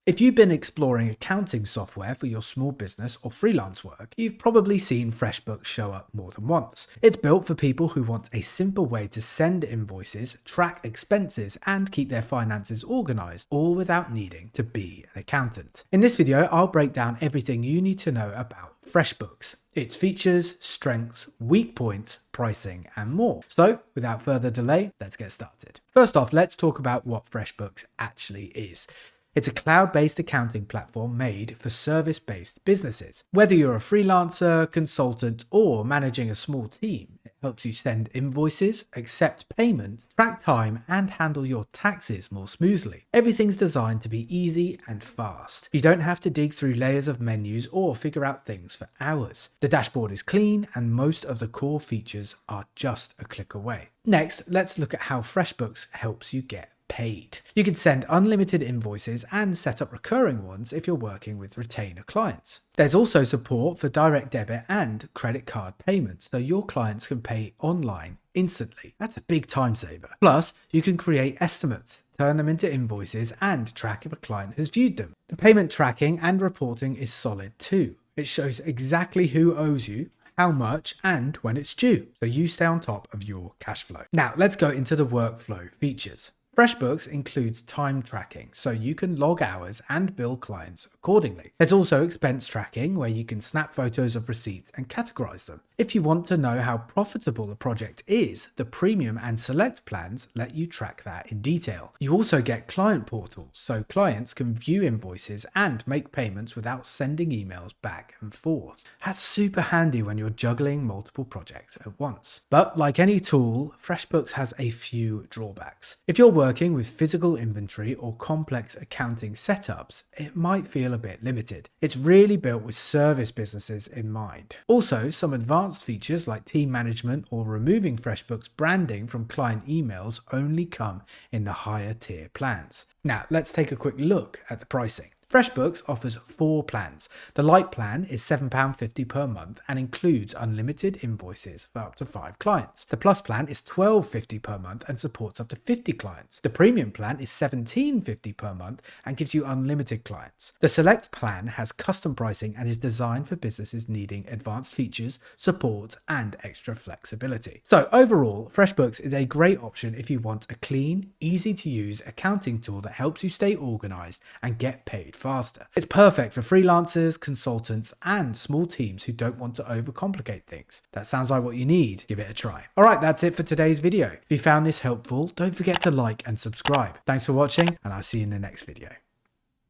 If you've been exploring accounting software for your small business or freelance work, you've probably seen FreshBooks show up more than once. It's built for people who want a simple way to send invoices, track expenses, and keep their finances organized, all without needing to be an accountant. In this video, I'll break down everything you need to know about FreshBooks, its features, strengths, weak points, pricing, and more. So, without further delay, let's get started. First off, let's talk about what FreshBooks actually is. It's a cloud-based accounting platform made for service-based businesses. Whether you're a freelancer, consultant, or managing a small team, it helps you send invoices, accept payments, track time, and handle your taxes more smoothly. Everything's designed to be easy and fast. You don't have to dig through layers of menus or figure out things for hours. The dashboard is clean, and most of the core features are just a click away. Next, let's look at how FreshBooks helps you get paid. You can send unlimited invoices and set up recurring ones if you're working with retainer clients. There's also support for direct debit and credit card payments, so your clients can pay online instantly. That's a big time saver. Plus, you can create estimates, turn them into invoices, and track if a client has viewed them. The payment tracking and reporting is solid too. It shows exactly who owes you, how much, and when it's due, so you stay on top of your cash flow. Now, let's go into the workflow features. FreshBooks includes time tracking, so you can log hours and bill clients accordingly. There's also expense tracking, where you can snap photos of receipts and categorize them. If you want to know how profitable a project is, the Premium and Select plans let you track that in detail. You also get client portals, so clients can view invoices and make payments without sending emails back and forth. That's super handy when you're juggling multiple projects at once. But like any tool, FreshBooks has a few drawbacks. If you're working with physical inventory or complex accounting setups, it might feel a bit limited. It's really built with service businesses in mind. Also, some advanced features like team management or removing FreshBooks branding from client emails only come in the higher tier plans. Now, let's take a quick look at the pricing. FreshBooks offers 4 plans. The Lite plan is £7.50 per month and includes unlimited invoices for up to 5 clients. The Plus plan is £12.50 per month and supports up to 50 clients. The Premium plan is £17.50 per month and gives you unlimited clients. The Select plan has custom pricing and is designed for businesses needing advanced features, support, and extra flexibility. So overall, FreshBooks is a great option if you want a clean, easy to use accounting tool that helps you stay organized and get paid faster. It's perfect for freelancers, consultants, and small teams who don't want to overcomplicate things. That sounds like what you need. Give it a try. All right, that's it for today's video. If you found this helpful, don't forget to like and subscribe. Thanks for watching, and I'll see you in the next video.